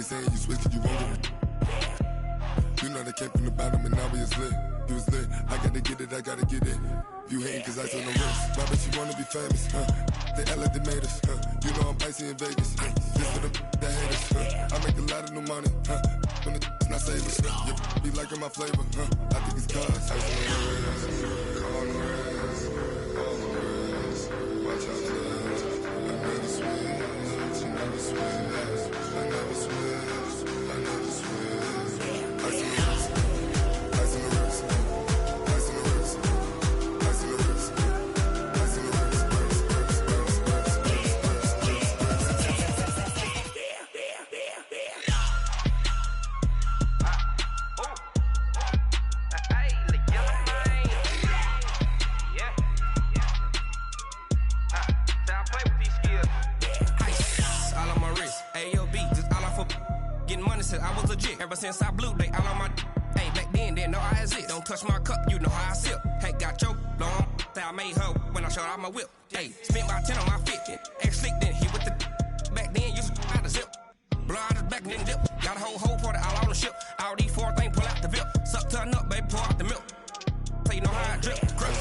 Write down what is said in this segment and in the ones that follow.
They saying you switch, you won't. You know they came from the bottom and now we is lit. You was lit, I gotta get it, I gotta get it. You hating cause ice on the wrist. Why bet you wanna be famous, huh? They act like they made us, huh? You know I'm icy in Vegas, huh? Just for the that haters, huh? I make a lot of new money, huh? When the not savers, you be liking my flavor, huh? I think it's cause ice on the wrist, on the wrist, on the wrist. Watch out, cuz I never switch, I never switch, I never switch, I never switch. Ice on the wrist, ice on the wrist, ice on the wrist, ice on the wrist, ice on the wrist, I was legit. Ever since I blew, they all on my hey, back then, didn't know I exist. Don't touch my cup, you know how I sip. Hey, got your long, say I made her when I showed out my whip. Hey, spent my 10 on my 50. Ex-slick, then he with the back then, used to out the zip. Blow out his back, then dip. Got a whole party all on the ship. All these 4 things, pull out the VIP. Suck, turn up, baby, pour out the milk. So you know how I drip. Crush.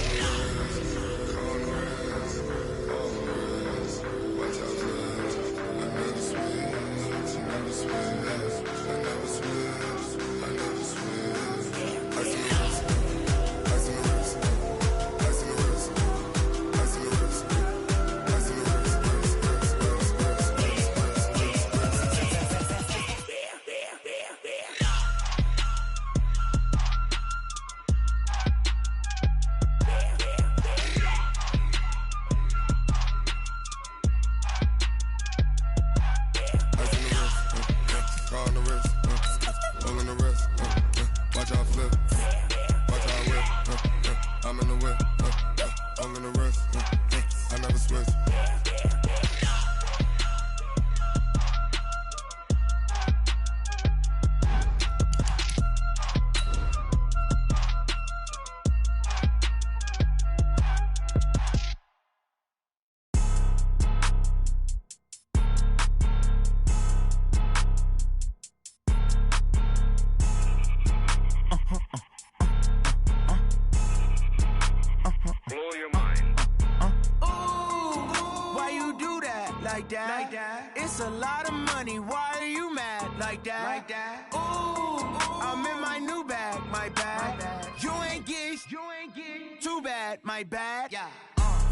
It's a lot of money, why are you mad like that? Ooh, I'm in my new bag, my bad. You ain't get too bad, my bad. Yeah.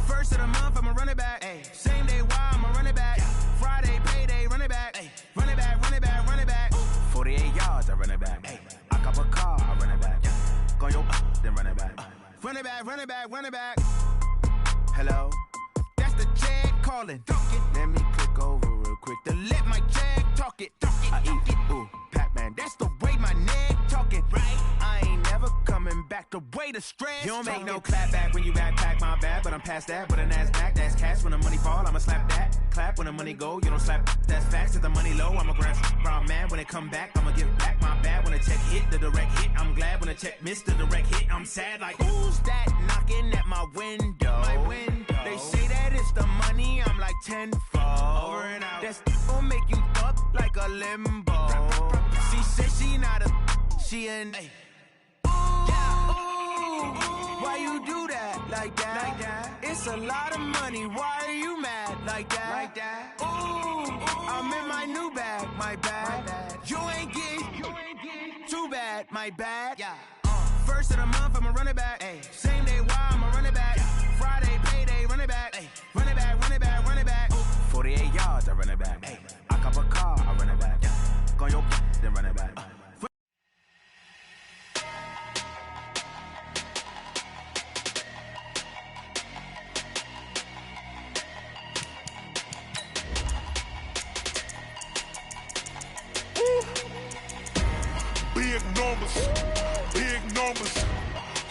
First of the month, I'ma run it back. Ay. Same day, why I'ma run it back. Friday, payday, run it back. Ay. Run it back, run it back, run it back. 48 yards, I run it back. Ay. I cop a car, I run it back. Go on your then run it back. Run it back, run it back, run it back. Hello? That's the jag calling. Let me click over real quick to let my jag talk it. I eat it, ooh, Pac-Man. That's the way my neck talking. Right? I ain't never coming back the way the stress. You don't make no clap back when you backpack, my bad. But I'm past that with a NASDAQ. That's cash when the money fall, I'ma slap that. Clap when the money go, you don't slap. That's facts. If the money low, I'ma grab brown man. When it come back, I'ma give back my bad. When the check hit, the direct hit. I'm glad when the check missed the direct hit. I'm sad like, who's that knocking at my window? My window. They say that it's the money, I'm like tenfold. Over and out. That's gon' make you fuck like a limbo. She said she not a, she an. Ooh, yeah. Ooh, why you do that like that? It's a lot of money, why are you mad like that? Ooh, I'm in my new bag, my bad. You ain't get too bad, my bad. Yeah. First of the month, I'ma run it back. Ay. Same day, why I'ma run it back. Friday, payday, run it back. Ay. Run it back, run it back, run it back. 48 yards, I run it back. Ay. I cop a car, I run it back. Go on your then run it back. Big numbers, big numbers.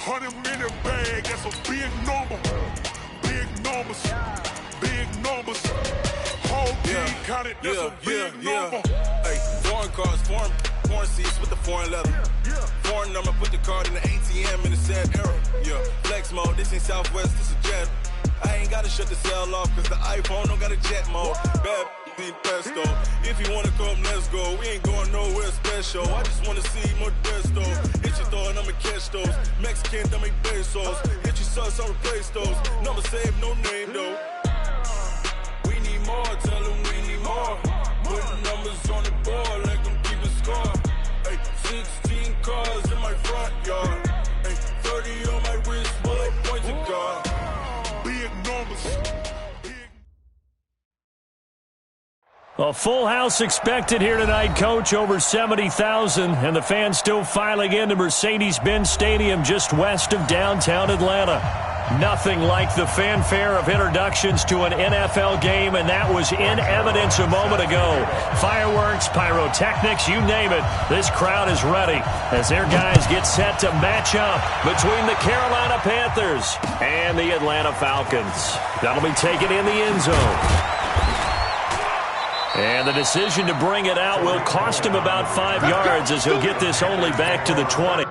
100 million bag, that's a big number. Big numbers, big numbers. Whole team counted, that's a big number. Hey, foreign cars, foreign seats with the foreign leather. Foreign number, put the card in the ATM in the sad era. Yeah, flex mode, this ain't Southwest, this is jet. I ain't gotta shut the cell off, cause the iPhone don't got a jet mode. Bad pesto. If you wanna come, let's go. We ain't going nowhere special. I just wanna see more desto. Hit your throw and I'ma catch those. Mexican, dummy pesos. Hit your sauce, I'll replace those. Number save, no name though. We need more, tell them we need more. Put numbers on the board, let them keep a score. Ay, 16 cars in my front yard. Ay, 30 on my wrist, bullet point to God. Big numbers. A full house expected here tonight, Coach, over 70,000, and the fans still filing into Mercedes-Benz Stadium just west of downtown Atlanta. Nothing like the fanfare of introductions to an NFL game, and that was in evidence a moment ago. Fireworks, pyrotechnics, you name it, this crowd is ready as their guys get set to match up between the Carolina Panthers and the Atlanta Falcons. That'll be taken in the end zone. And the decision to bring it out will cost him about 5 yards as he'll get this only back to the 20.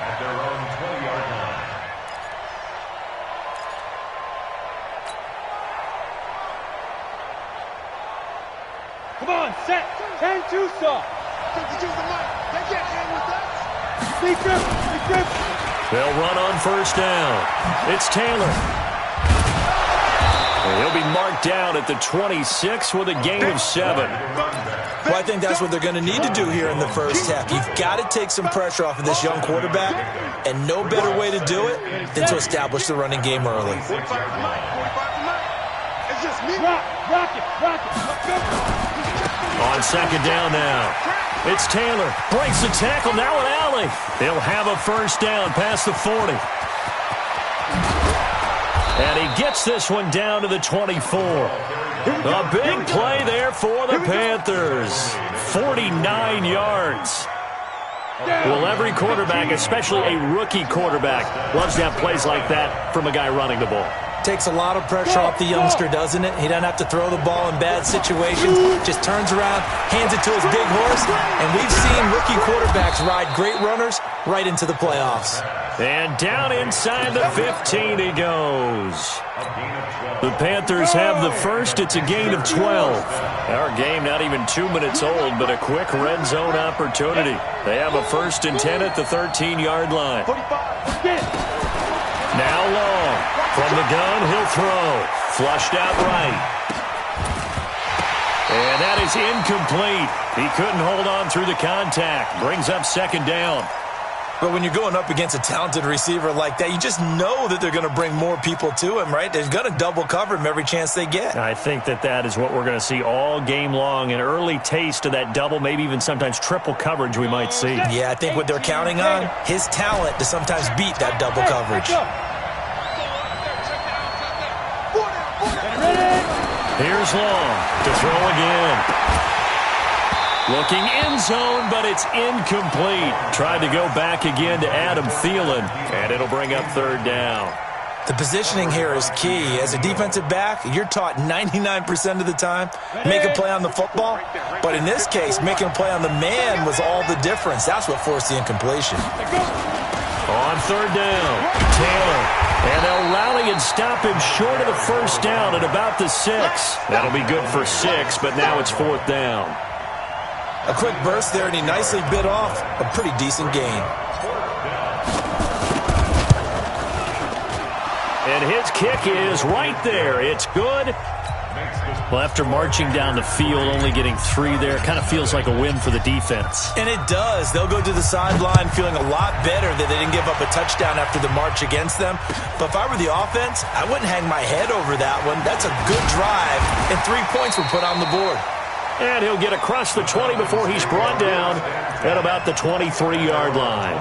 At their own 20-yard line. Come on, set. 10-2 stop. They can't hang with us. Big grip. They'll run on first down. It's Taylor. And he'll be marked down at the 26 with a gain of 7. Well, I think that's what they're going to need to do here in the first half. You've got to take some pressure off of this young quarterback, and no better way to do it than to establish the running game early. It's just me. Rock it. Let's go. On second down now. It's Taylor. Breaks the tackle now with Alley. He'll have a first down past the 40. And he gets this one down to the 24. A big play there for the Panthers. 49 yards. Well, every quarterback, especially a rookie quarterback, loves to have plays like that from a guy running the ball. Takes a lot of pressure off the youngster, doesn't it? He doesn't have to throw the ball in bad situations. Just turns around, hands it to his big horse. And we've seen rookie quarterbacks ride great runners right into the playoffs. And down inside the 15 he goes. The Panthers have the first. It's a gain of 12. Our game not even 2 minutes old, but a quick red zone opportunity. They have a 1st and 10 at the 13-yard line. Now long. From the gun, he'll throw. Flushed out right. And that is incomplete. He couldn't hold on through the contact. Brings up second down. But when you're going up against a talented receiver like that, you just know that they're going to bring more people to him, right? They're going to double cover him every chance they get. I think that is what we're going to see all game long. An early taste of that double, maybe even sometimes triple coverage we might see. Yeah, I think what they're counting on, his talent to sometimes beat that double coverage. Here's Long to throw again. Looking end zone, but it's incomplete. Tried to go back again to Adam Thielen, and it'll bring up third down. The positioning here is key. As a defensive back, you're taught 99% of the time, make a play on the football. But in this case, making a play on the man was all the difference. That's what forced the incompletion. On third down, Taylor. And they'll rally and stop him short of the first down at about the 6. That'll be good for 6, but now it's 4th down. A quick burst there, and he nicely bit off a pretty decent gain. And his kick is right there. It's good. Well, after marching down the field, only getting 3 there, it kind of feels like a win for the defense. And it does. They'll go to the sideline feeling a lot better that they didn't give up a touchdown after the march against them. But if I were the offense, I wouldn't hang my head over that one. That's a good drive, and 3 points were put on the board. And he'll get across the 20 before he's brought down at about the 23-yard line.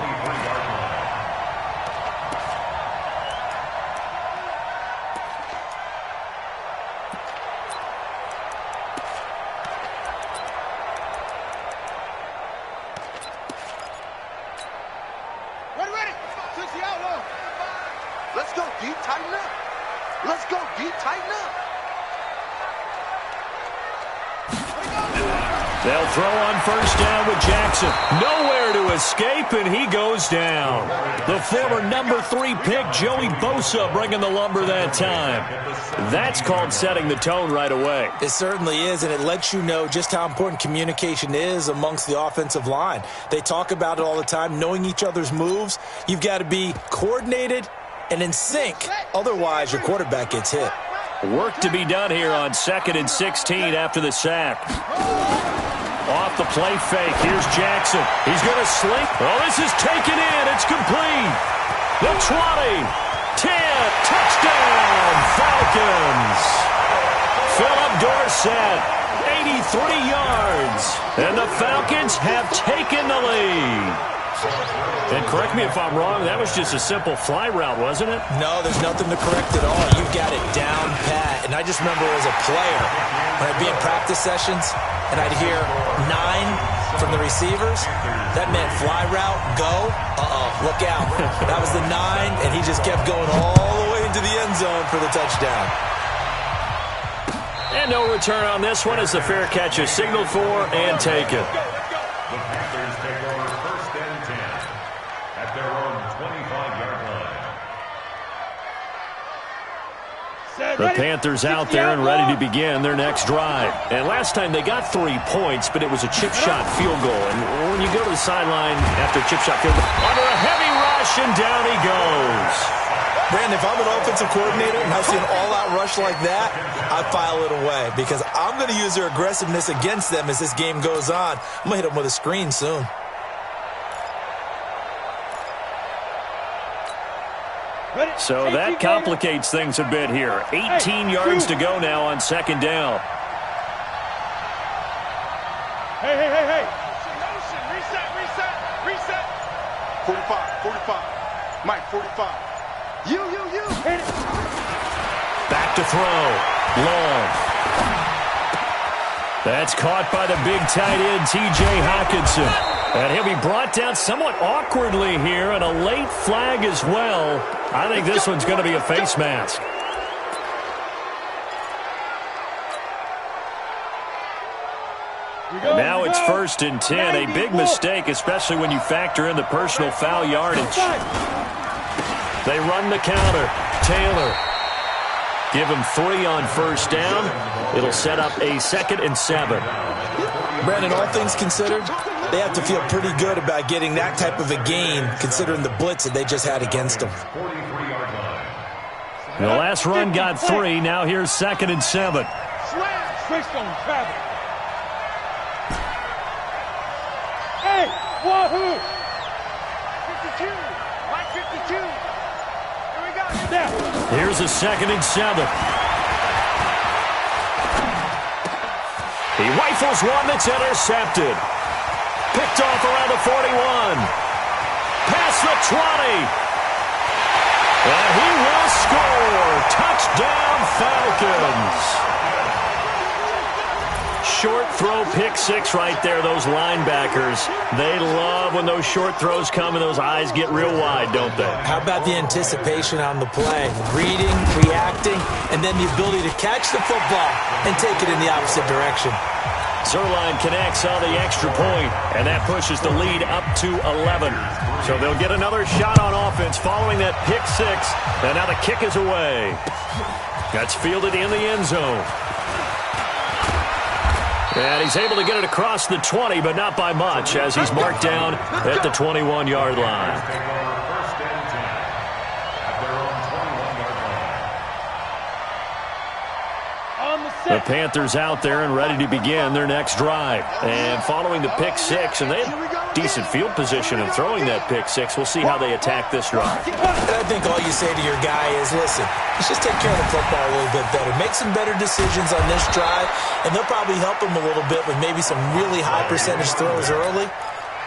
Let's go, D. Tighten up. Let's go, D. Tighten up. They'll throw on first down with Jackson. Nowhere to escape, and he goes down. The former number 3 pick, Joey Bosa, bringing the lumber that time. That's called setting the tone right away. It certainly is, and it lets you know just how important communication is amongst the offensive line. They talk about it all the time, knowing each other's moves. You've got to be coordinated and in sync. Otherwise, your quarterback gets hit. Work to be done here on 2nd and 16 after the sack. Off the play fake. Here's Jackson. He's going to slink. Oh, this is taken in. It's complete. The 20. 10. Touchdown, Falcons. Philip Dorsett, 83 yards. And the Falcons have taken the lead. And correct me if I'm wrong, that was just a simple fly route, wasn't it? No, there's nothing to correct at all. You've got it down pat. And I just remember as a player, when I'd be in practice sessions, and I'd hear 9 from the receivers, that meant fly route, go, look out. That was the 9, and he just kept going all the way into the end zone for the touchdown. And no return on this one as the fair catch is signaled for and taken. The Panthers take over 1st and 10 at their own 25-yard line. The Panthers out there and ready to begin their next drive. And last time they got 3 points, but it was a chip shot field goal. And when you go to the sideline after a chip shot field goal, under a heavy rush, and down he goes. Brandon, if I'm an offensive coordinator and I see an all-out rush like that, I file it away because I'm going to use their aggressiveness against them as this game goes on. I'm going to hit them with a screen soon. So that complicates things a bit here. 18 yards to go now on 2nd down. Hey. Reset. 45. Mike, 45. You. Hit it. Back to throw. Long. That's caught by the big tight end, T.J. Hockenson. And he'll be brought down somewhat awkwardly here, and a late flag as well. I think this one's going to be a face mask. And now it's 1st and 10. A big mistake, especially when you factor in the personal foul yardage. They run the counter. Taylor. Give him 3 on first down. It'll set up a 2nd and 7. Brandon, all things considered, they have to feel pretty good about getting that type of a gain, considering the blitz that they just had against them. The last run got 3. Now here's 2nd and 7. Switched on travel. Hey, wahoo! 52. Mike, 52. Here we go. Here's a 2nd and 7. He rifles one that's intercepted. Picked off around the 41. Past the 20. And he will score. Touchdown, Falcons. Short throw, pick 6 right there, those linebackers. They love when those short throws come and those eyes get real wide, don't they? How about the anticipation on the play? Reading, reacting, and then the ability to catch the football and take it in the opposite direction. Zerline connects on the extra point, and that pushes the lead up to 11. So they'll get another shot on offense following that pick six, and now the kick is away. That's fielded in the end zone. And he's able to get it across the 20, but not by much, as he's marked down at the 21-yard line. The Panthers out there and ready to begin their next drive. And following the pick six, and they have decent field position in throwing that pick six. We'll see how they attack this drive. And I think all you say to your guy is, listen, let's just take care of the football a little bit better. Make some better decisions on this drive, and they'll probably help him a little bit with maybe some really high percentage throws early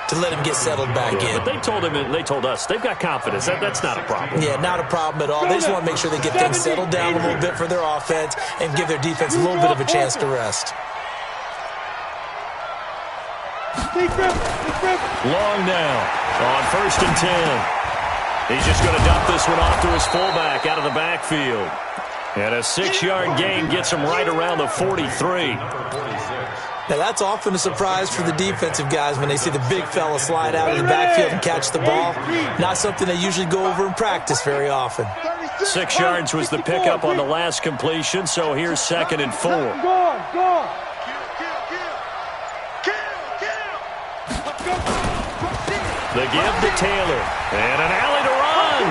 to let him get settled back in. But they told him, and they told us, they've got confidence. That's not a problem. Yeah, not a problem at all. They just want to make sure they get things settled down a little bit for their offense and give their defense a little bit of a chance to rest. Long now on 1st and 10. He's just going to dump this one off to his fullback out of the backfield. And a 6-yard gain gets him right around the 43. Now, that's often a surprise for the defensive guys when they see the big fella slide out of the backfield and catch the ball. Not something they usually go over in practice very often. 6 yards was the pickup on the last completion, so here's 2nd and 4. The give to Taylor. And an alley to run.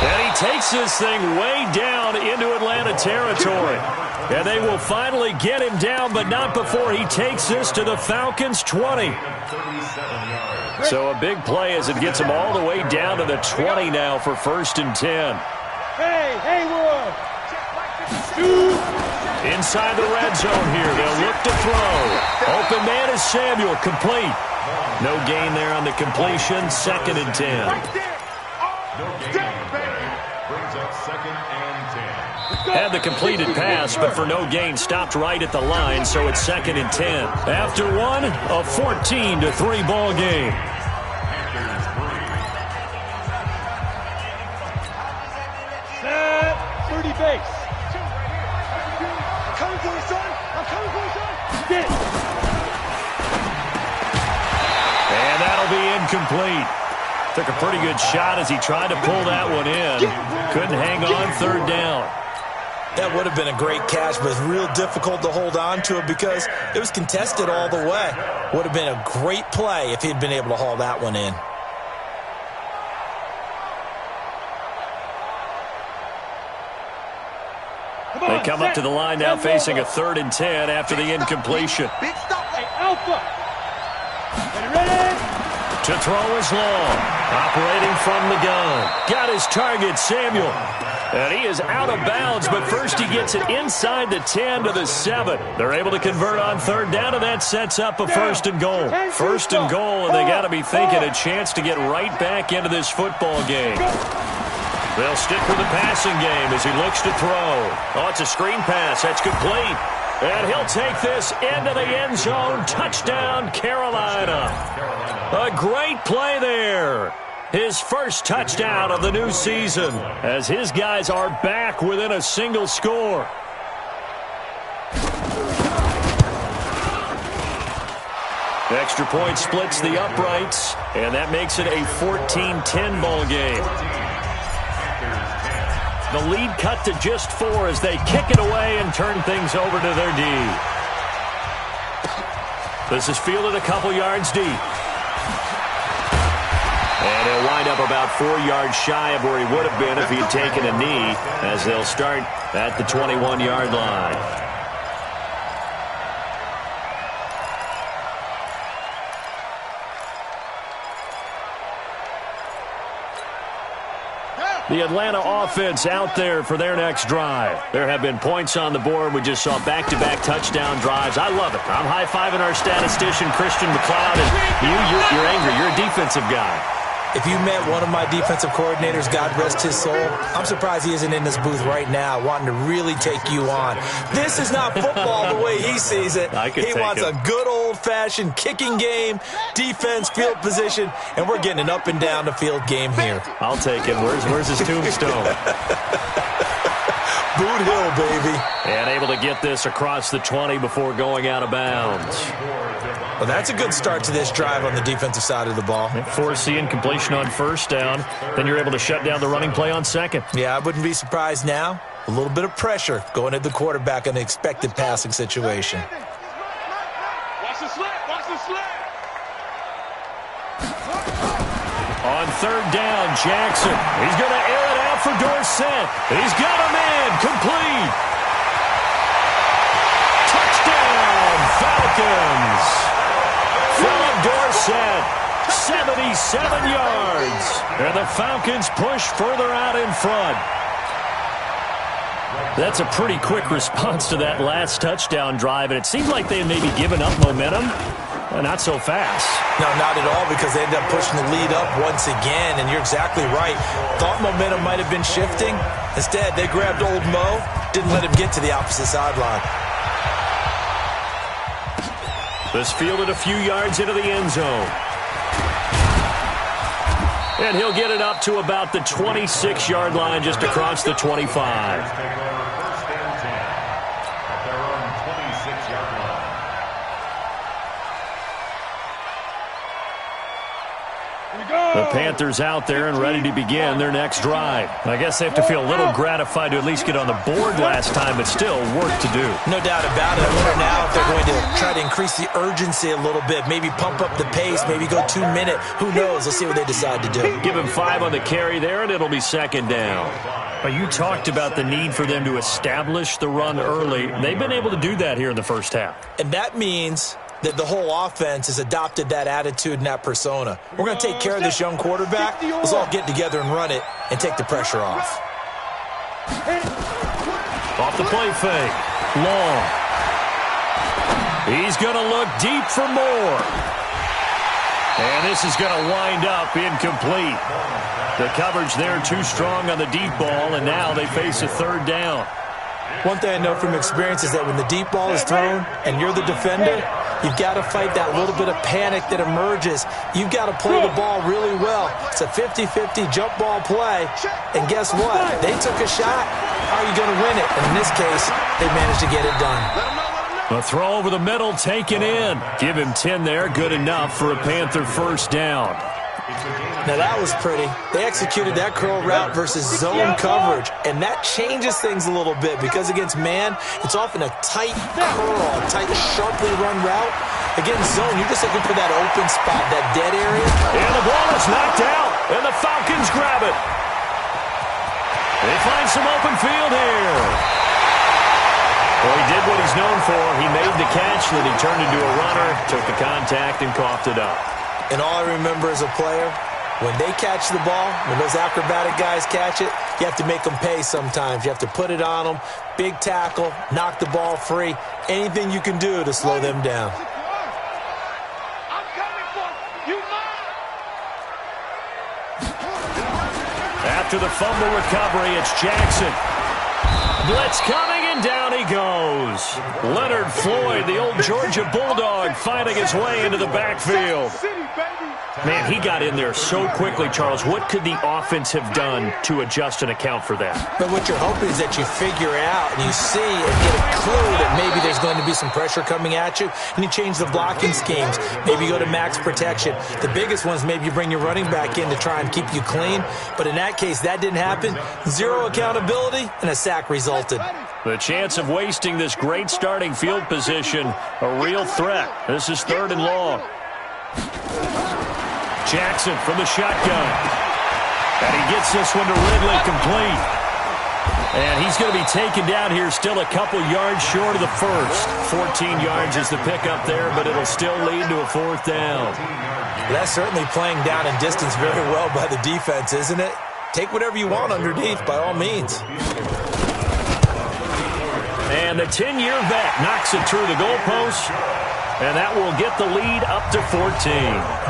And he takes this thing way down into Atlanta territory. And they will finally get him down, but not before he takes this to the Falcons' 20. So a big play as it gets him all the way down to the 20 now for 1st and 10. Hey, Haywood! Inside the red zone here. They'll look to throw. Open man is Samuel, complete. No gain there on the completion. 2nd and 10. Had the completed pass, but for no gain, stopped right at the line, so it's 2nd and 10. After one, a 14-3 ball game. Set, 30 base. I'm coming for you, son. I'm coming for you, son. Get it. And that'll be incomplete. Took a pretty good shot as he tried to pull that one in. Couldn't hang on 3rd down. That would have been a great catch, but it's real difficult to hold on to it because it was contested all the way. Would have been a great play if he'd been able to haul that one in. They come up to the line now facing a 3rd and 10 after the incompletion. Big stop. Hey, Alpha. Ready? To throw is long. Operating from the gun. Got his target, Samuel. And he is out of bounds, but first he gets it inside the 10 to the 7. They're able to convert on 3rd down, and that sets up a 1st and goal. 1st and goal, and they got to be thinking a chance to get right back into this football game. They'll stick with the passing game as he looks to throw. Oh, it's a screen pass. That's complete. And he'll take this into the end zone. Touchdown, Carolina. A great play there. His first touchdown of the new season as his guys are back within a single score. Extra point splits the uprights, and that makes it a 14-10 ball game. The lead cut to just 4 as they kick it away and turn things over to their D. This is fielded a couple yards deep. And he'll wind up about 4 yards shy of where he would have been if he had taken a knee, as they'll start at the 21-yard line. The Atlanta offense out there for their next drive. There have been points on the board. We just saw back-to-back touchdown drives. I love it. I'm high-fiving our statistician, Christian McLeod, and you're angry. You're a defensive guy. If you met one of my defensive coordinators, God rest his soul, I'm surprised he isn't in this booth right now wanting to really take you on. This is not football the way he sees it. He wants a good old-fashioned kicking game, defense, field position, and we're getting an up and down the field game here. I'll take him. Where's his tombstone? Boot Hill, baby. And able to get this across the 20 before going out of bounds. Well, that's a good start to this drive on the defensive side of the ball. Force the incompletion on first down. Then you're able to shut down the running play on second. Yeah, I wouldn't be surprised now. A little bit of pressure going at the quarterback in the expected passing situation. Watch the slant. Watch the slant. On third down, Jackson. He's going to air it out for Dorsett. He's got him in. Complete. Touchdown, Falcons. Philip Dorsett, 77 yards. And the Falcons push further out in front. That's a pretty quick response to that last touchdown drive, and it seemed like they had maybe given up momentum. Not so fast. No, not at all, because they ended up pushing the lead up once again, and you're exactly right. Thought momentum might have been shifting. Instead, they grabbed old Mo, didn't let him get to the opposite sideline. This fielded a few yards into the end zone. And he'll get it up to about the 26-yard line, just across the 25. The Panthers out there and ready to begin their next drive. I guess they have to feel a little gratified to at least get on the board last time, but still work to do. No doubt about it. I wonder now if they're going to try to increase the urgency a little bit, maybe pump up the pace, maybe go 2 minute. Who knows? Let's see what they decide to do. Give him 5 on the carry there, and it'll be second down. But you talked about the need for them to establish the run early. They've been able to do that here in the first half. And that means that the whole offense has adopted that attitude and that persona. We're going to take care of this young quarterback. Let's all get together and run it and take the pressure off. Off the play fake. Long. He's going to look deep for more. And this is going to wind up incomplete. The coverage there too strong on the deep ball, and now they face a third down. One thing I know from experience is that when the deep ball is thrown and you're the defender, you've got to fight that little bit of panic that emerges. You've got to play the ball really well. It's a 50-50 jump ball play. And guess what? They took a shot. How are you going to win it? And in this case, they managed to get it done. A throw over the middle taken in. Give him 10 there. Good enough for a Panther first down. Now that was pretty. They executed that curl route versus zone coverage, and that changes things a little bit because against man, it's often a tight curl, a tight, sharply run route. Against zone, you're just looking for that open spot, that dead area. And the ball is knocked out, and the Falcons grab it. They find some open field here. Well, he did what he's known for. He made the catch, then he turned into a runner, took the contact, and coughed it up. And all I remember as a player, when they catch the ball, when those acrobatic guys catch it, you have to make them pay sometimes. You have to put it on them, big tackle, knock the ball free, anything you can do to slow them down. I'm coming for you. After the fumble recovery, it's Jackson. Blitz coming, and down he goes. Leonard Floyd, the old Georgia Bulldog, finding his way into the backfield. Man, he got in there so quickly, Charles. What could the offense have done to adjust and account for that? But what you're hoping is that you figure out and you see and get a clue that maybe there's going to be some pressure coming at you, and you change the blocking schemes. Maybe you go to max protection. The biggest one is maybe you bring your running back in to try and keep you clean. But in that case, that didn't happen. Zero accountability, and a sack resulted. The chance of wasting this great starting field position, a real threat. This is 3rd and long. Jackson from the shotgun. And he gets this one to Ridley, complete. And he's going to be taken down here, still a couple yards short of the first. 14 yards is the pickup there, but it'll still lead to a 4th down. That's certainly playing down in distance very well by the defense, isn't it? Take whatever you want underneath, by all means. And the 10-year vet knocks it through the goalpost, and that will get the lead up to 14.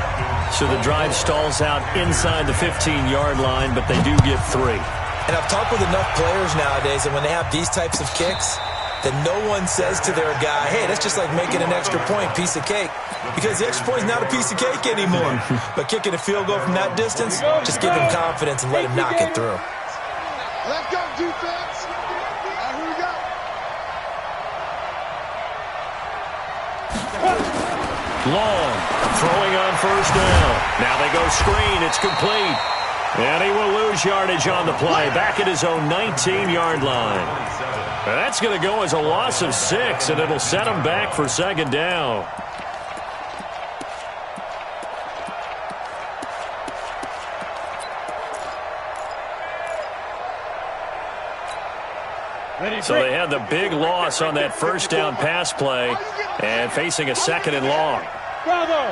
So the drive stalls out inside the 15-yard line, but they do get 3. And I've talked with enough players nowadays that when they have these types of kicks, that no one says to their guy, hey, that's just like making an extra point, piece of cake. Because the extra point is not a piece of cake anymore. But kicking a field goal from that distance, just give him confidence and let him knock it through. Let's go, defense. Long, throwing on first down. Now they go screen. It's complete. And he will lose yardage on the play. Back at his own 19-yard line. That's going to go as a loss of 6, and it'll set him back for second down. So they had the big loss on that first down pass play and facing a second and long. Bravo!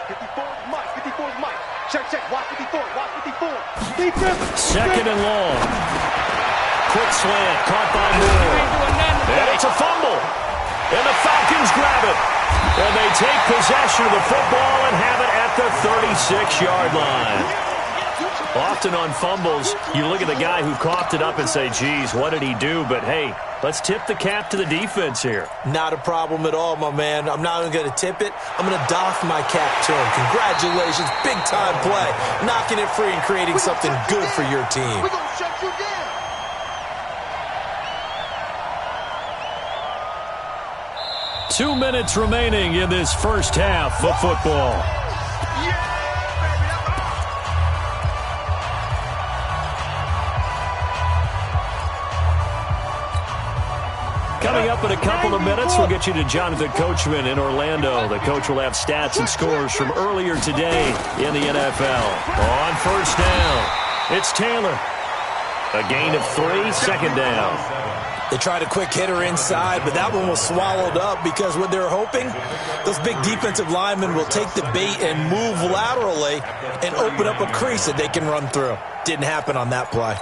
54 Mike, 54 Mike. Check, watch 54, watch 54. Second and long. Quick slant, caught by Moore. And it's a fumble. And the Falcons grab it. And they take possession of the football and have it at the 36-yard line. Often on fumbles, you look at the guy who coughed it up and say, geez, what did he do? But, hey, let's tip the cap to the defense here. Not a problem at all, my man. I'm not even going to tip it. I'm going to doff my cap to him. Congratulations. Big-time play. Knocking it free and creating something good for your team. We're going to shut you down. Two minutes remaining in this first half of football. Coming up in a couple of minutes, we'll get you to Jonathan Coachman in Orlando. The coach will have stats and scores from earlier today in the NFL. On first down, it's Taylor. A gain of 3, second down. They tried a quick hitter inside, but that one was swallowed up because what they're hoping, those big defensive linemen will take the bait and move laterally and open up a crease that they can run through. Didn't happen on that play.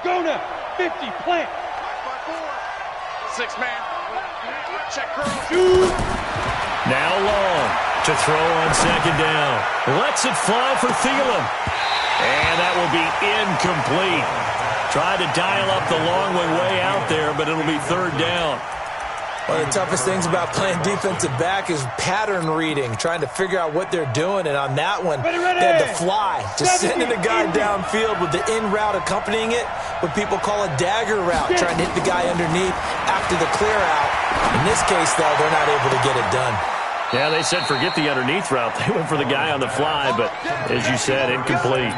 Go now. 50, plant. 6 man. Check curl. Shoot. Now Long to throw on second down. Lets it fly for Thielen. And that will be incomplete. Tried to dial up the long one way out there, but it'll be third down. One of the toughest things about playing defensive back is pattern reading, trying to figure out what they're doing. And on that one, they had to fly, just sending a guy downfield with the in route accompanying it, what people call a dagger route, trying to hit the guy underneath after the clear out. In this case, though, they're not able to get it done. Yeah, they said forget the underneath route. They went for the guy on the fly, but as you said, incomplete.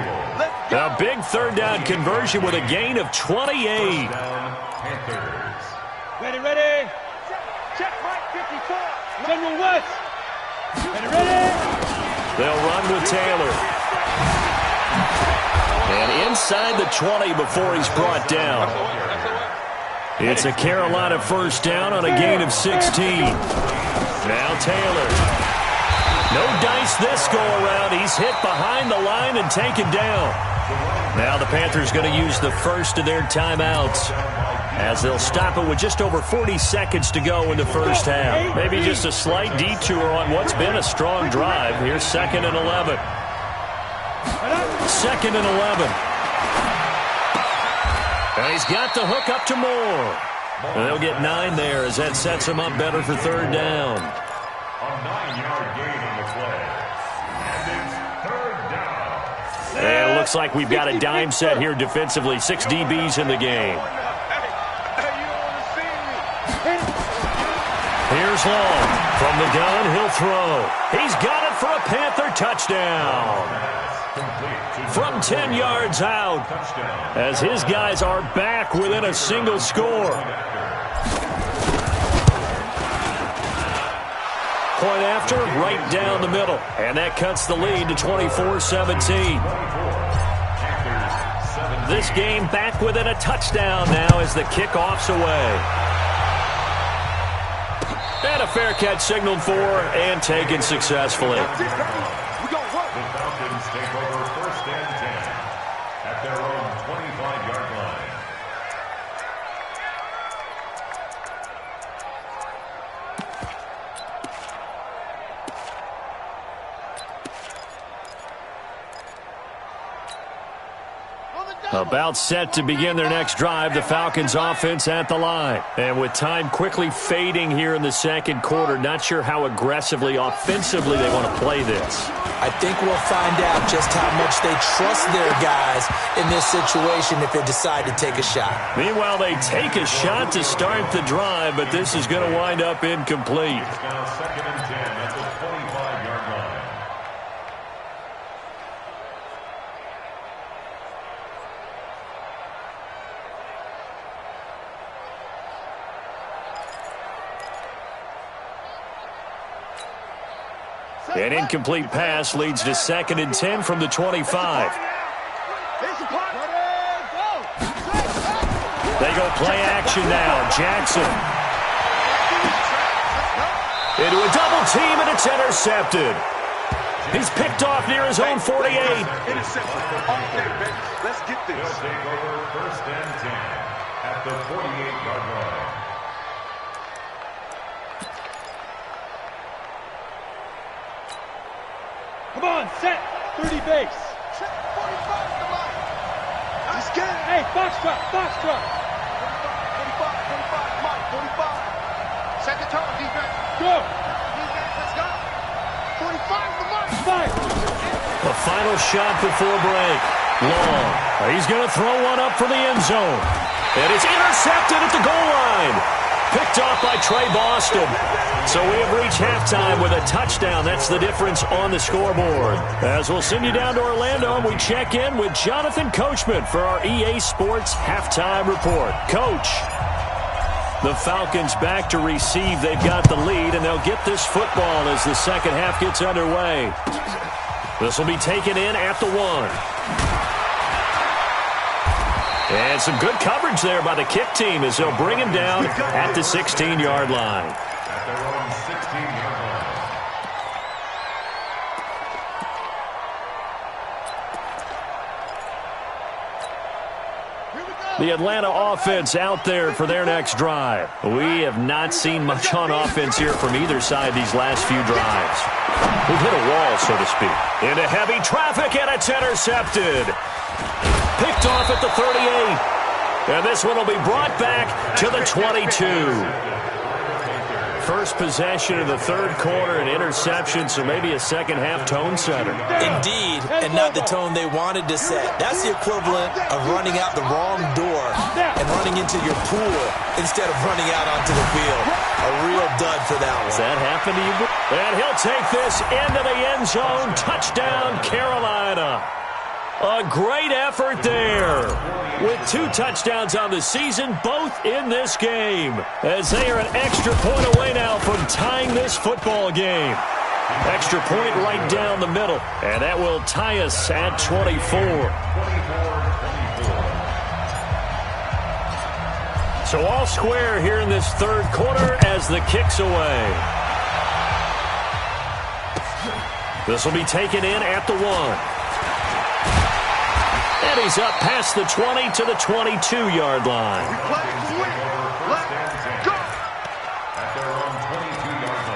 A big third down conversion with a gain of 28. Ready. Check right 54. General West. Ready. They'll run with Taylor. And inside the 20 before he's brought down. It's a Carolina first down on a gain of 16. Now Taylor. No dice this go-around. He's hit behind the line and taken down. Now the Panthers going to use the first of their timeouts, as they'll stop it with just over 40 seconds to go in the first half. Maybe just a slight detour on what's been a strong drive. Here's 2nd and 11. 2nd and 11. And he's got the hook up to Moore. And they'll get 9 there as that sets him up better for third down. A 9-yard gain on the play. And it's third down. And it looks like we've got a dime set here defensively. 6 DBs in the game. Here's Long. From the gun, he'll throw. He's got it for a Panther touchdown. From 10 yards out, as his guys are back within a single score. Point after, right down the middle. And that cuts the lead to 24-17. This game back within a touchdown now as the kickoff's away. And a fair catch signaled for and taken successfully. The Falcons take over 1st and 10 at their own 25-yard line. On the About set to begin their next drive, the Falcons offense at the line. And with time quickly fading here in the second quarter, not sure how aggressively, offensively they want to play this. I think we'll find out just how much they trust their guys in this situation if they decide to take a shot. Meanwhile, they take a shot to start the drive, but this is going to wind up incomplete. It's now 2nd and 10 at the 25-yard line. An incomplete pass leads to 2nd and 10 from the 25. They go play action now. Jackson. Into a double team, and it's intercepted. He's picked off near his own 48. Let's get this. They'll take over 1st and 10 at the 48-yard line. Come on, set. 30 base. Check 45, come on. Let's get it. Hey, box truck, box truck. 45, come on, 45. Set the tone, defense. Go. Defense, let's go. 45, come on. Fire. The final shot before break. Long. He's going to throw one up for the end zone. And it's intercepted at the goal line. Picked off by Trey Boston. So we have reached halftime with a touchdown. That's the difference on the scoreboard. As we'll send you down to Orlando, and we check in with Jonathan Coachman for our EA Sports Halftime Report. Coach, the Falcons back to receive. They've got the lead, and they'll get this football as the second half gets underway. This will be taken in at the 1. And some good coverage there by the kick team as they'll bring him down at the 16-yard line. At their own 16-yard line. The Atlanta offense out there for their next drive. We have not seen much on offense here from either side these last few drives. We've hit a wall, so to speak. Into heavy traffic, and it's intercepted. Picked off at the 38. And this one will be brought back to the 22. First possession of the third quarter, an interception, so maybe a second-half tone setter. Indeed, and not the tone they wanted to set. That's the equivalent of running out the wrong door and running into your pool instead of running out onto the field. A real dud for that one. Does that happen to you? And he'll take this into the end zone. Touchdown, Carolina. A great effort there. With 2 touchdowns on the season, both in this game. As they are an extra point away now from tying this football game. Extra point right down the middle. And that will tie us at 24. So all square here in this third quarter as the kick's away. This will be taken in at the 1. And he's up past the 20 to the 22-yard line. Let's go. At their own 22-yard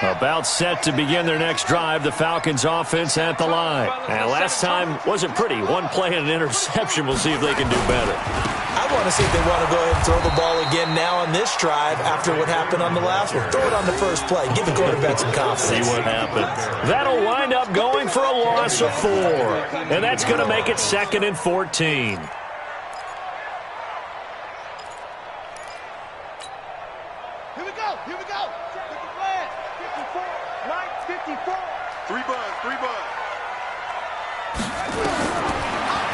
line. About set to begin their next drive, the Falcons offense at the line. And last time wasn't pretty. One play and an interception. We'll see if they can do better. I want to see if they want to go ahead and throw the ball again now on this drive after what happened on the last one. Throw it on the first play. Give the quarterback some confidence. See what happens. That'll wind up going for a loss of 4. And that's going to make it 2nd and 14. Here we go. Here we go. 54. Right, 54. 3 buns.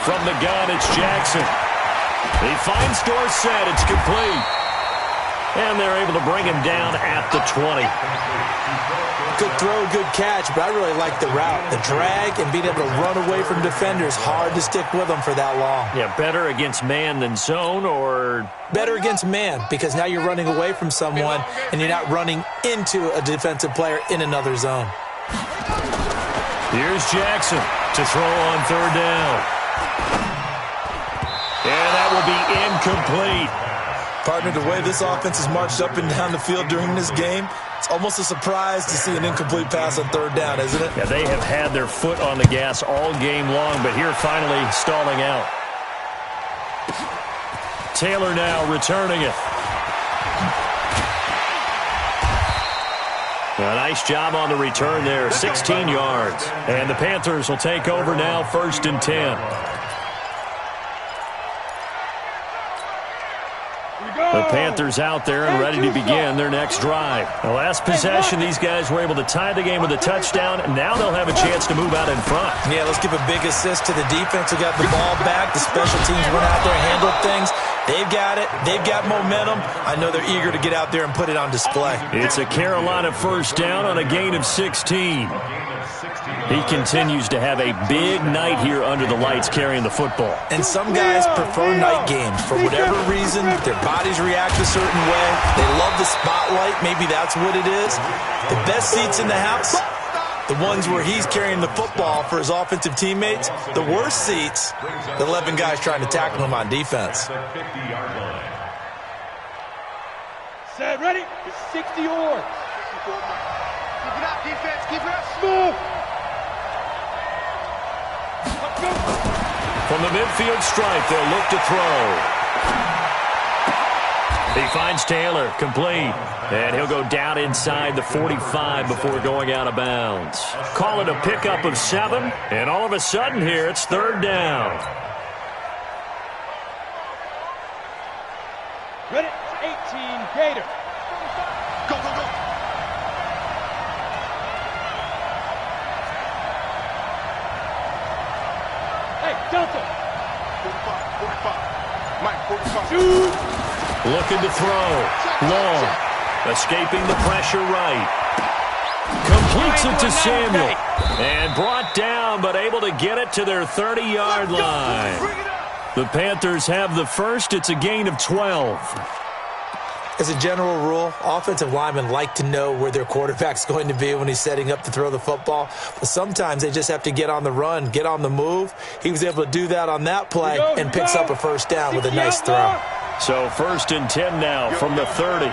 From the gun, it's Jackson. He finds Dorsett. It's complete. And they're able to bring him down at the 20. Good throw, good catch, but I really like the route. The drag and being able to run away from defenders, hard to stick with them for that long. Yeah, better against man than zone, or... Better against man, because now you're running away from someone and you're not running into a defensive player in another zone. Here's Jackson to throw on third down. And that will be incomplete. Partner, the way this offense has marched up and down the field during this game, it's almost a surprise to see an incomplete pass on third down, isn't it? Yeah, they have had their foot on the gas all game long, but here finally stalling out. Taylor now returning it. A nice job on the return there, 16 yards. And the Panthers will take over now, 1st and 10. The Panthers out there and ready to begin their next drive. The last possession, these guys were able to tie the game with a touchdown, and now they'll have a chance to move out in front. Yeah, let's give a big assist to the defense who got the ball back. The special teams went out there and handled things. They've got it. They've got momentum. I know they're eager to get out there and put it on display. It's a Carolina first down on a gain of 16. He continues to have a big night here under the lights carrying the football. And some guys prefer night games. For whatever reason, their bodies react a certain way. They love the spotlight. Maybe that's what it is. The best seats in the house, the ones where he's carrying the football for his offensive teammates. The worst seats, the 11 guys trying to tackle him on defense. Set, ready? It's 60 yards. Keep it up, defense. Keep it up. Smooth. From the midfield stripe, they'll look to throw. He finds Taylor, complete. And he'll go down inside the 45 before going out of bounds. Call it a pickup of 7, and all of a sudden here, it's 3rd down. Ready? 18, Gator. Go, go, go. Hey, Delta. 45. Mike, 45. Shoot. Looking to throw. Long. Escaping the pressure right. Completes it to Samuel. And brought down, but able to get it to their 30-yard line. The Panthers have the first. It's a gain of 12. As a general rule, offensive linemen like to know where their quarterback's going to be when he's setting up to throw the football. But sometimes they just have to get on the run, get on the move. He was able to do that on that play and picks up a first down with a nice throw. So 1st and 10 now from the 30.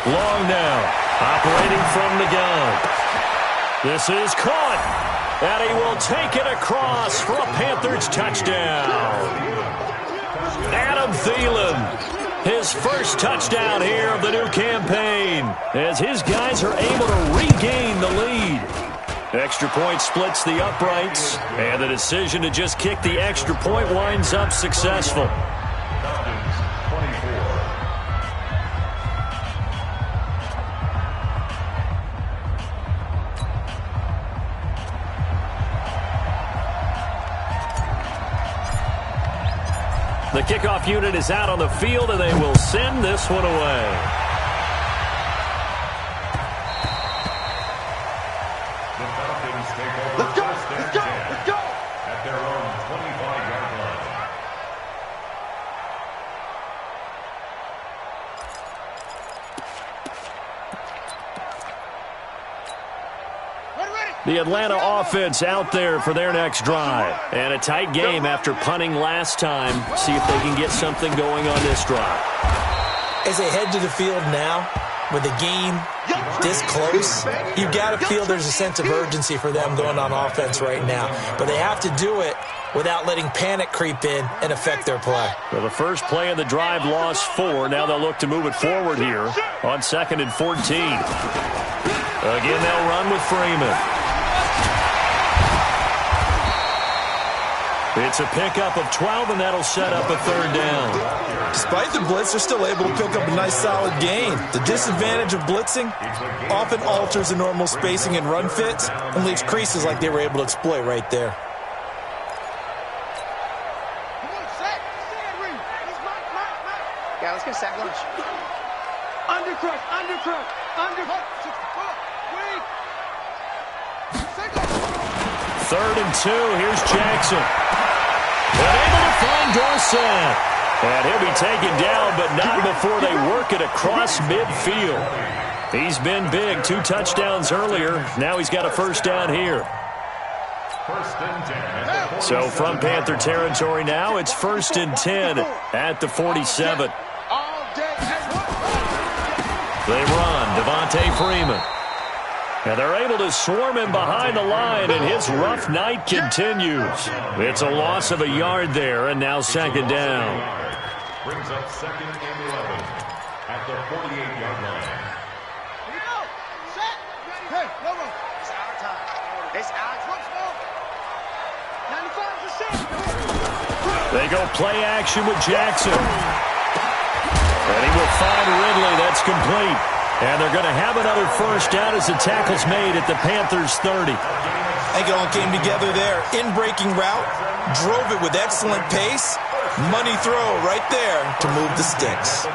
Long now, operating from the gun. This is caught, and he will take it across for a Panthers touchdown. Adam Thielen, his first touchdown here of the new campaign, as his guys are able to regain the lead. Extra point splits the uprights, and the decision to just kick the extra point winds up successful. The kickoff unit is out on the field, and they will send this one away. The Falcons take over first and 10 at their own 25-yard line. The Atlanta offense out there for their next drive. And a tight game after punting last time. See if they can get something going on this drive. As they head to the field now, with the game this close, you've got to feel there's a sense of urgency for them going on offense right now. But they have to do it without letting panic creep in and affect their play. Well, the first play of the drive lost 4. Now they'll look to move it forward here on 2nd and 14. Again, they'll run with Freeman. It's a pickup of 12, and that'll set up a 3rd down. Despite the blitz, they're still able to pick up a nice, solid gain. The disadvantage of blitzing often alters the normal spacing and run fits and leaves creases like they were able to exploit right there. Yeah, let's get a sack lunch. Undercrush, undercrush, undercrush. 3rd and 2. Here's Jackson. And able to find Dorsett. And he'll be taken down, but not before they work it across midfield. He's been big. 2 touchdowns earlier. Now he's got a first down here. First and 10 at the 47. So from Panther territory now, it's 1st and 10 at the 47. They run, Devontae Freeman. And they're able to swarm him behind the line, and his rough night continues. It's a loss of a yard there, and now second down. Brings up 2nd and 11 at the 48-yard line. Here we go. Set. Hey, no. It's our time. It's our time. 95%. They go play action with Jackson. And he will find Ridley. That's complete. And they're going to have another first down as the tackle's made at the Panthers' 30. I think it all came together there. In-breaking route, drove it with excellent pace. Money throw right there to move the sticks.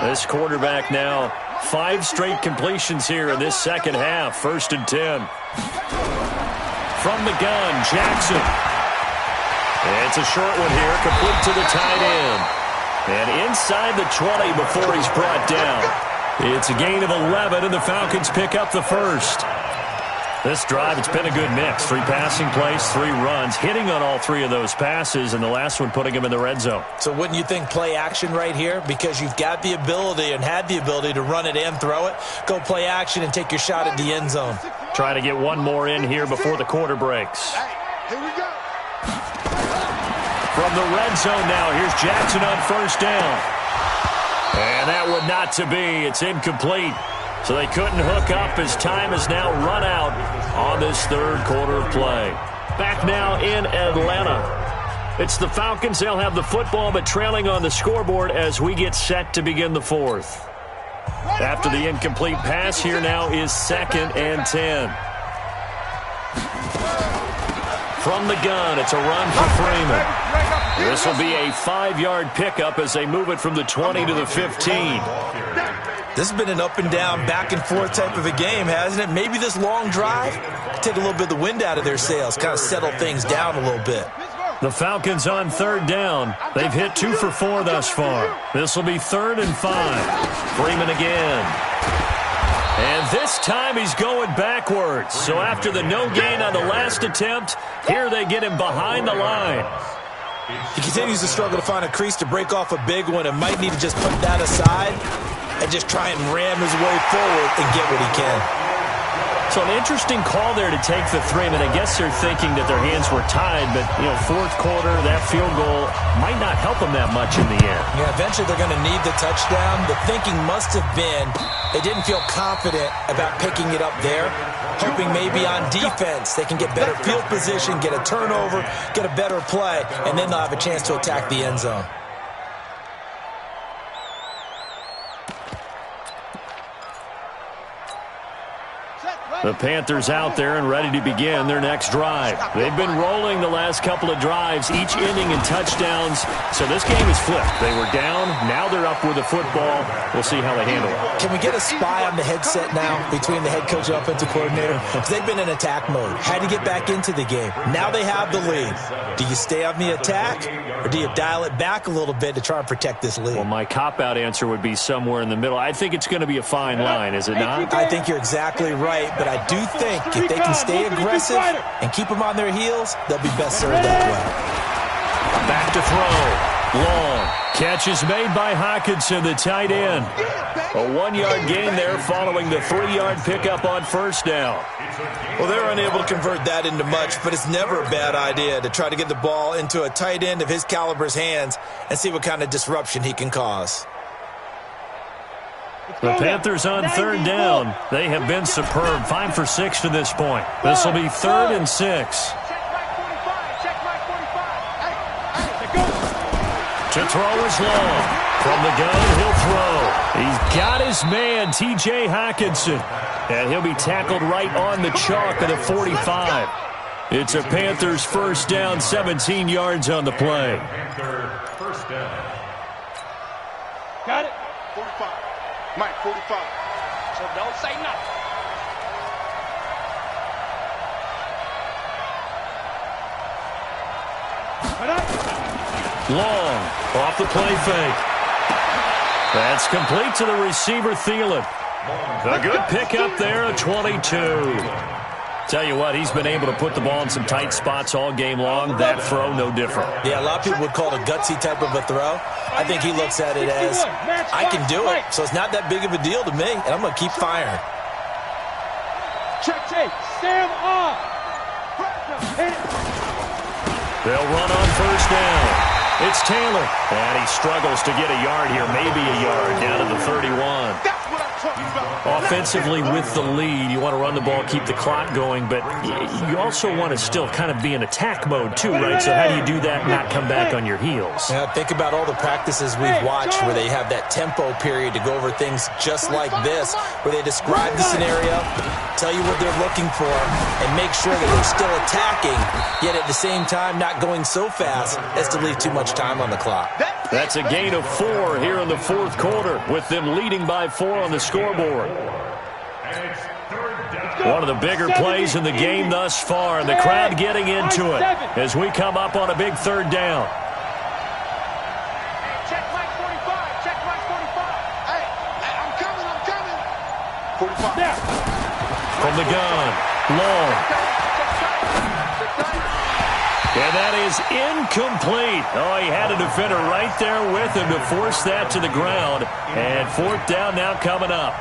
This quarterback now, 5 straight completions here in this second half. 1st and 10. From the gun, Jackson. It's a short one here, complete to the tight end. And inside the 20 before he's brought down. It's a gain of 11, and the Falcons pick up the first. This drive, it's been a good mix. 3 passing plays, 3 runs, hitting on all 3 of those passes, and the last one putting him in the red zone. So wouldn't you think play action right here? Because you've got the ability and had the ability to run it and throw it. Go play action and take your shot at the end zone. Trying to get one more in here before the quarter breaks. Here we go. From the red zone now, here's Jackson on first down. And that would not to be. It's incomplete. So they couldn't hook up as time is now run out on this third quarter of play. Back now in Atlanta. It's the Falcons. They'll have the football, but trailing on the scoreboard as we get set to begin the fourth. After the incomplete pass, here now is 2nd and 10. From the gun, it's a run for Freeman. This will be a 5-yard pickup as they move it from the 20 to the 15. This has been an up-and-down, back-and-forth type of a game, hasn't it? Maybe this long drive, take a little bit of the wind out of their sails, kind of settle things down a little bit. The Falcons on 3rd down. They've hit 2 for 4 thus far. This will be 3rd and 5. Freeman again. And this time he's going backwards. So after the no gain on the last attempt, here they get him behind the line. He continues to struggle to find a crease to break off a big one and might need to just put that aside and just try and ram his way forward and get what he can. So an interesting call there to take the 3. I mean, I guess they're thinking that their hands were tied, but, you know, 4th quarter, that field goal might not help them that much in the end. Yeah, eventually they're going to need the touchdown. The thinking must have been they didn't feel confident about picking it up there, hoping maybe on defense they can get better field position, get a turnover, get a better play, and then they'll have a chance to attack the end zone. The Panthers out there and ready to begin their next drive. They've been rolling the last couple of drives, each ending in touchdowns. So this game is flipped. They were down. Now they're up with the football. We'll see how they handle it. Can we get a spy on the headset now between the head coach and offensive coordinator? Because they've been in attack mode. Had to get back into the game. Now they have the lead. Do you stay on the attack or do you dial it back a little bit to try and protect this lead? Well, my cop-out answer would be somewhere in the middle. I think it's going to be a fine line, is it not? I think you're exactly right, but I do think if they can stay aggressive and keep them on their heels, they'll be best served that way. Back to throw. Long. Catch is made by Hockenson, the tight end. A 1-yard gain there following the 3-yard pickup on first down. Well, they're unable to convert that into much, but it's never a bad idea to try to get the ball into a tight end of his caliber's hands and see what kind of disruption he can cause. The Panthers on 3rd down. They have been superb. 5 for 6 to this point. This will be 3rd and 6. To throw is Long. From the gun, he'll throw. He's got his man, T.J. Hockenson. And he'll be tackled right on the chalk at the 45. It's a Panthers first down, 17 yards on the play. Panther first down. Got it. 45. Mike, 45. So don't say nothing. Long, off the play fake. That's complete to the receiver, Thielen. A good pickup there, a 22. Tell you what, he's been able to put the ball in some tight spots all game long. That throw, no different. Yeah, a lot of people would call it a gutsy type of a throw. I think he looks at it as, I can do it, so it's not that big of a deal to me, and I'm going to keep firing. Check tape. Sam off. They'll run on first down. It's Taylor, and he struggles to get a yard here, maybe a yard, down to the 31. That's what I'm talking about. Offensively with the lead, you want to run the ball, keep the clock going, but you also want to still kind of be in attack mode too, right? So how do you do that and not come back on your heels? Yeah, think about all the practices we've watched where they have that tempo period to go over things just like this, where they describe the scenario, tell you what they're looking for, and make sure that they're still attacking, yet at the same time not going so fast as to leave too much time on the clock. That's a gain of 4 here in the fourth quarter, with them leading by 4 on the scoreboard. One of the bigger plays in the game thus far, and the crowd getting into it as we come up on a big third down. Check Mike 45. Check Mike 45. Hey, I'm coming. 45. From the gun, long. And that is incomplete. Oh, he had a defender right there with him to force that to the ground. And fourth down now coming up.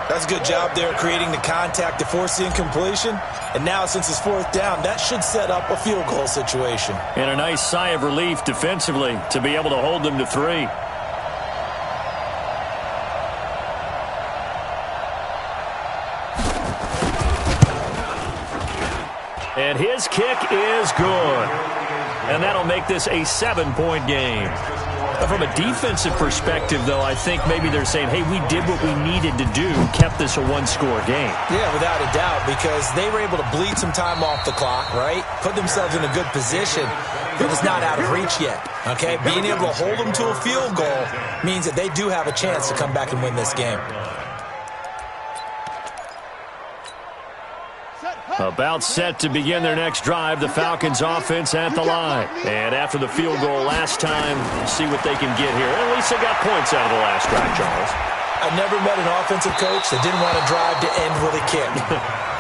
That's a good job there creating the contact to force the incompletion. And now since it's fourth down, that should set up a field goal situation. And a nice sigh of relief defensively to be able to hold them to 3. And his kick is good. And that'll make this a 7-point game. From a defensive perspective, though, I think maybe they're saying, hey, we did what we needed to do, kept this a one-score game. Yeah, without a doubt, because they were able to bleed some time off the clock, right? Put themselves in a good position. But it's not out of reach yet, okay? Being able to hold them to a field goal means that they do have a chance to come back and win this game. About set to begin their next drive, the Falcons offense at the line. And after the field goal last time, see what they can get here. At least they got points out of the last drive, Charles. I've never met an offensive coach that didn't want to drive to end with a kick.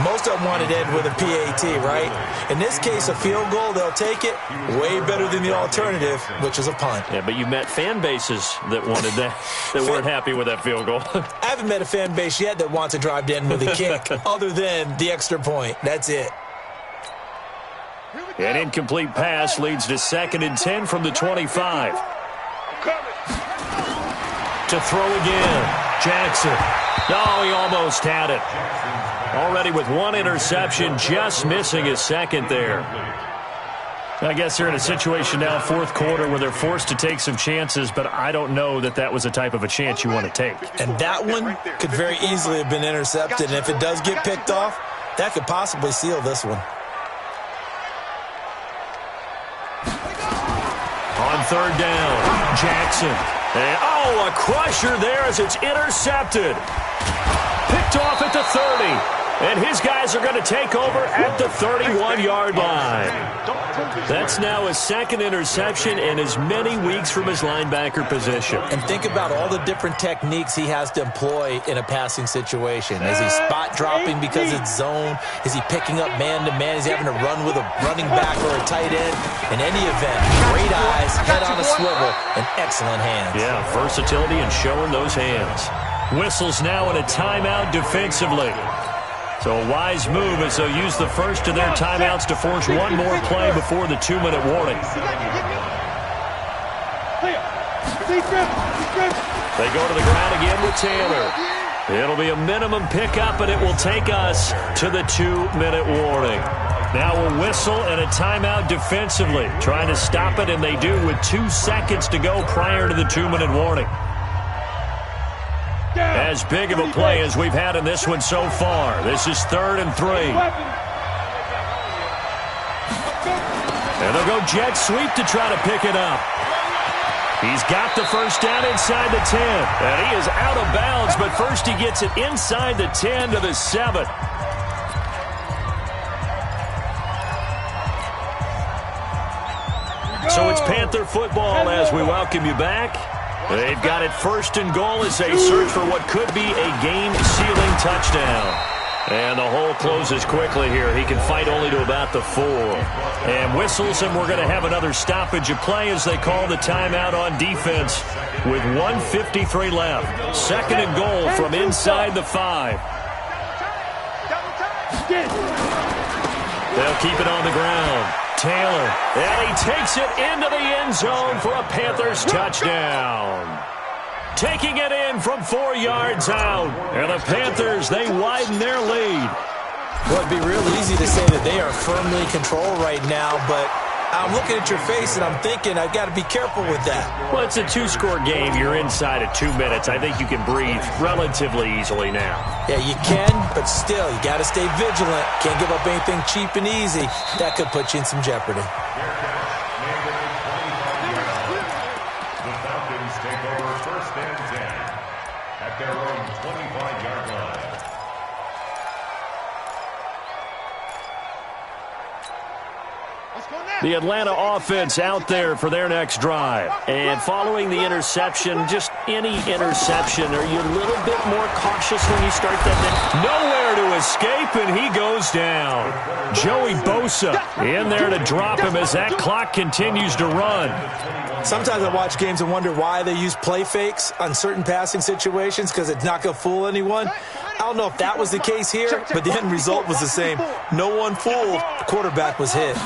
Most of them wanted to end with a PAT, right? In this case, a field goal, they'll take it. Way better than the alternative, which is a punt. Yeah, but you met fan bases that wanted that, that weren't happy with that field goal. I haven't met a fan base yet that wants to drive to end with a kick, other than the extra point. That's it. An incomplete pass leads to 2nd and 10 from the 25. To throw again. Jackson. Oh, he almost had it. Already with 1 interception, just missing his 2nd there. I guess they're in a situation now, fourth quarter, where they're forced to take some chances, but I don't know that that was the type of a chance you want to take. And that one could very easily have been intercepted, and if it does get picked off, that could possibly seal this one. On third down, Jackson. And, oh, a crusher there as it's intercepted. Picked off at the 30. And his guys are going to take over at the 31-yard line. That's now his 2nd interception in as many weeks from his linebacker position. And think about all the different techniques he has to employ in a passing situation. Is he spot dropping because it's zone? Is he picking up man-to-man? Is he having to run with a running back or a tight end? In any event, great eyes, head on a swivel, and excellent hands. Yeah, versatility and showing those hands. Whistles now in a timeout defensively. So a wise move as they'll use the first of their timeouts to force one more play before the 2-minute warning. They go to the ground again with Taylor. It'll be a minimum pickup, and it will take us to the 2-minute warning. Now a whistle and a timeout defensively. Trying to stop it, and they do with 2 seconds to go prior to the 2-minute warning. As big of a play as we've had in this one so far. This is 3rd and 3. And they'll go jet sweep to try to pick it up. He's got the first down inside the 10. And he is out of bounds, but first he gets it inside the 10 to the 7. So it's Panther football as we welcome you back. They've got it 1st and goal as they search for what could be a game-sealing touchdown. And the hole closes quickly here. He can fight only to about the 4. And whistles, and we're going to have another stoppage of play as they call the timeout on defense with 1:53 left. 2nd and goal from inside the 5. They'll keep it on the ground. Taylor, and he takes it into the end zone for a Panthers touchdown. Taking it in from 4 yards out. And the Panthers, they widen their lead. Well, it'd be real easy to say that they are firmly in control right now, but I'm looking at your face and I'm thinking I've got to be careful with that. Well, it's a 2-score game. You're inside of 2 minutes. I think you can breathe relatively easily now. Yeah, you can, but still, you got to stay vigilant. Can't give up anything cheap and easy. That could put you in some jeopardy. The Falcons take over 1st and 10 at their own 25-yard line. The Atlanta offense out there for their next drive. And following the interception, just any interception, are you a little bit more cautious when you start that? Nowhere to escape, and he goes down. Joey Bosa in there to drop him as that clock continues to run. Sometimes I watch games and wonder why they use play fakes on certain passing situations because it's not going to fool anyone. I don't know if that was the case here, but the end result was the same. No one fooled. The quarterback was hit.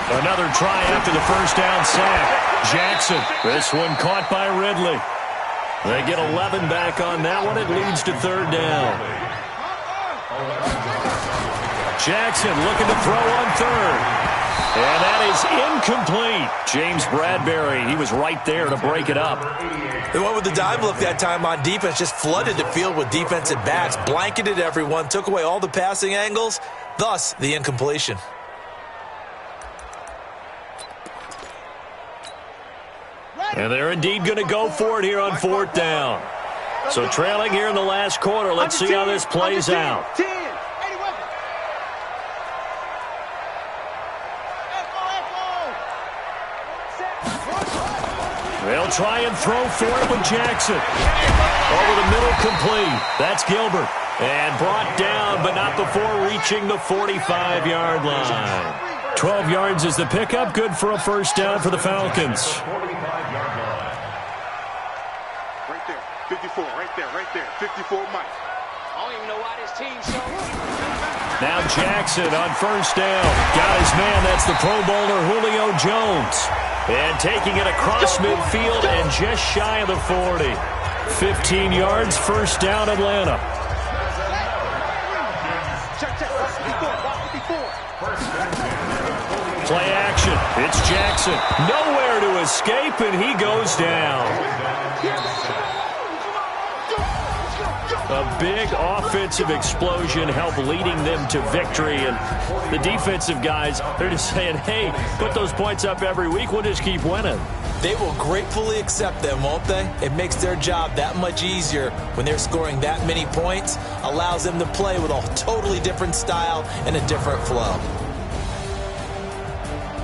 Another try after the 1st down sack. Jackson, this one caught by Ridley. They get 11 back on that one. It leads to 3rd down. Jackson looking to throw on 3rd. And that is incomplete. James Bradbury, he was right there to break it up. They went with the dime look that time on defense, just flooded the field with defensive backs, blanketed everyone, took away all the passing angles, thus the incompletion. And they're indeed going to go for it here on 4th down. So trailing here in the last quarter. Let's see how this plays out. They'll try and throw for it with Jackson. Over the middle, complete. That's Gilbert. And brought down, but not before reaching the 45-yard line. 12 yards is the pickup. Good for a 1st down for the Falcons. 45-yard line. Right there. 54. Right there. 54 Mike. I don't even know why this team so. Now Jackson on 1st down. Got his man. That's the Pro Bowler Julio Jones. And taking it across midfield and just shy of the 40. 15 yards, 1st down, Atlanta. Play action. It's Jackson. Nowhere to escape, and he goes down. A big offensive explosion helped leading them to victory. And the defensive guys, they're just saying, hey, put those points up every week. We'll just keep winning. They will gratefully accept them, won't they? It makes their job that much easier when they're scoring that many points. Allows them to play with a totally different style and a different flow.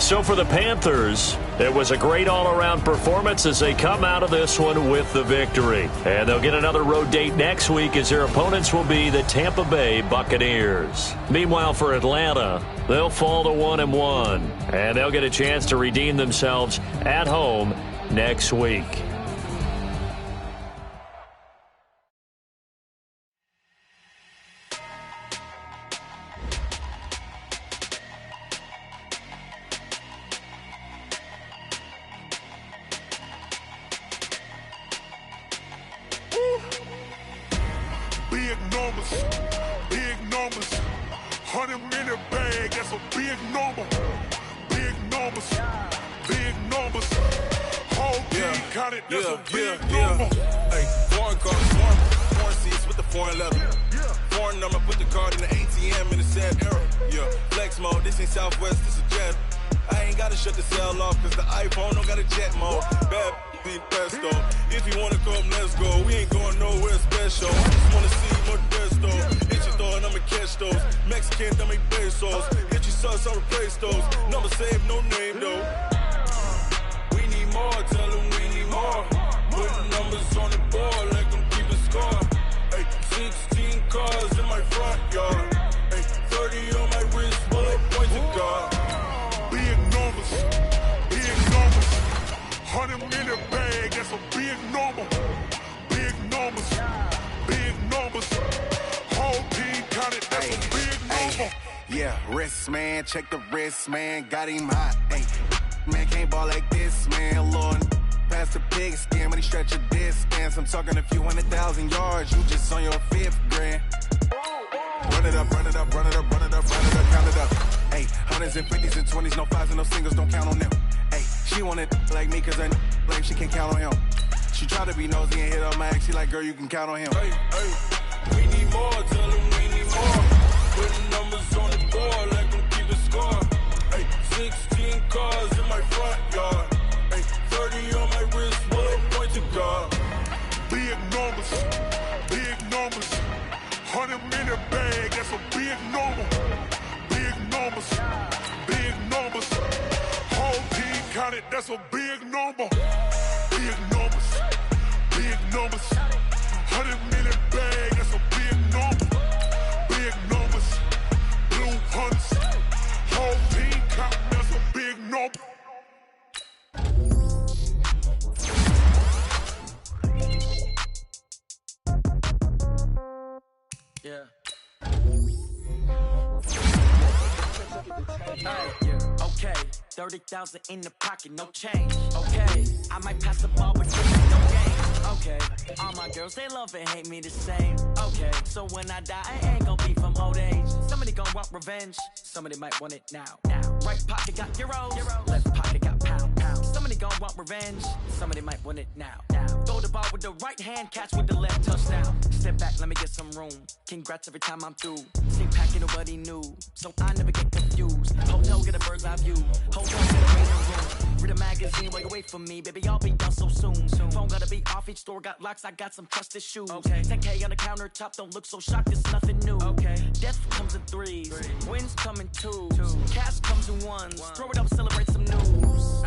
So for the Panthers, it was a great all-around performance as they come out of this one with the victory. And they'll get another road date next week as their opponents will be the Tampa Bay Buccaneers. Meanwhile, for Atlanta, they'll fall to 1-1, and they'll get a chance to redeem themselves at home next week. Big numbers, 100-minute bag, that's a big number. Big numbers, whole team counted, that's a big number. Hey, foreign cars, foreign seats with the foreign leather. Foreign number, put the card in the ATM in the sad era. Yeah, flex mode, this ain't Southwest, this is Jet. I ain't gotta shut the cell off, cause the iPhone don't got a jet mode. Bad be pesto. If you wanna come, let's go. We ain't going nowhere special. I just wanna see more desto. Hit your throw and I'ma catch those. Mexican, dummy pesos. Hit your sauce, I'll replace those. Number save, no name though. We need more, tell them we need more. Put the numbers on the board, let them keep a score. Hey, 16 cars in my front. that's a big number. Big numbers, big numbers. Whole team counted, that's a big number. Yeah, wrist man, check the wrist man, got him hot. Ay, man can't ball like this, man. Lord, past the pig skin when he stretch a distance. I'm talking a few 100,000 yards, you just on your 5th grand. Run it up, run it up, run it up, run it up, run it up, count it up. Ay, hundreds and 50s and 20s, no 5s and no singles, don't count on them. Ay, she want it like me, cause I like she can count on him. She try to be nosy and hit on my ex, she like, girl, you can count on him. Hey, we need more, tell them we need more. Putting numbers on the board like I'm keeping score. Hey, 16 cars in my front yard. Hey, 30 on my wrist, one point to God. Big numbers, big numbers. 100 minute bag, that's a big number. Big numbers, big numbers. Whole team counted, that's a big number. Big numbers, big numbers. 100 minute bag, that's a big number. Big numbers, blue hunts. Whole team counting, that's a big number. Yeah. Okay, 30,000 in the pocket, no change. Okay, I might pass the ball, but this is no game. Okay, all my girls, they love and hate me the same. Okay, so when I die, I ain't gon' be from old age. Somebody gon' want revenge, somebody might want it now. Right pocket got euros, left pocket got pound. Somebody gon' want revenge, somebody might want it now. Throw the ball with the right hand, catch with the left, touchdown. Step back, let me get some room. Congrats every time I'm through. Same packet, nobody knew, so I never get confused. Hotel, get a bird's eye view. Hotel, get a waiting room. Read a magazine, while you wait for me, baby, I'll be done so soon. Phone gotta be off, each store got locks, I got some trusted shoes. 10K on the countertop, don't look so shocked, it's nothing new. Death comes in threes, wins come in twos, cash comes in ones. Throw it up, celebrate some news.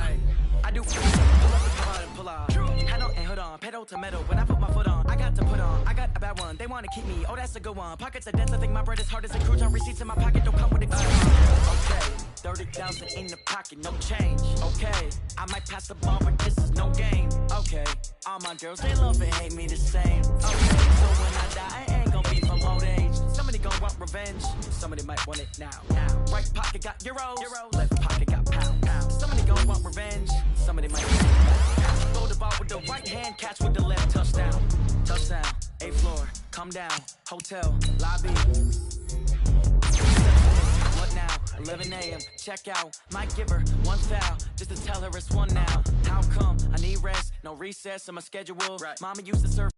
I do pull up the pull out and pull out. Head on and hood on, pedal to metal. When I put my foot on, I got to put on. I got a bad one, they wanna keep me. Oh, that's a good one. Pockets are dense, I think my bread is hard as a cruise on. Receipts in my pocket, don't come with a gun. Okay, 30,000 in the pocket, no change. Okay, I might pass the ball, but this is no game. Okay, all my girls, they love and hate me the same. Okay, so when I die, I ain't gon' be from old age. Somebody gon' want revenge, somebody might want it now. Right pocket got euros, left pocket got pound. Somebody gon' want revenge, somebody might want it now. Throw the ball with the right hand, catch with the left, touchdown. Touchdown, 8th floor, come down, hotel, lobby. What now? 11 a.m. Check out. Might give her one foul just to tell her it's one now. How come? I need rest, no recess in my schedule. Mama used to serve.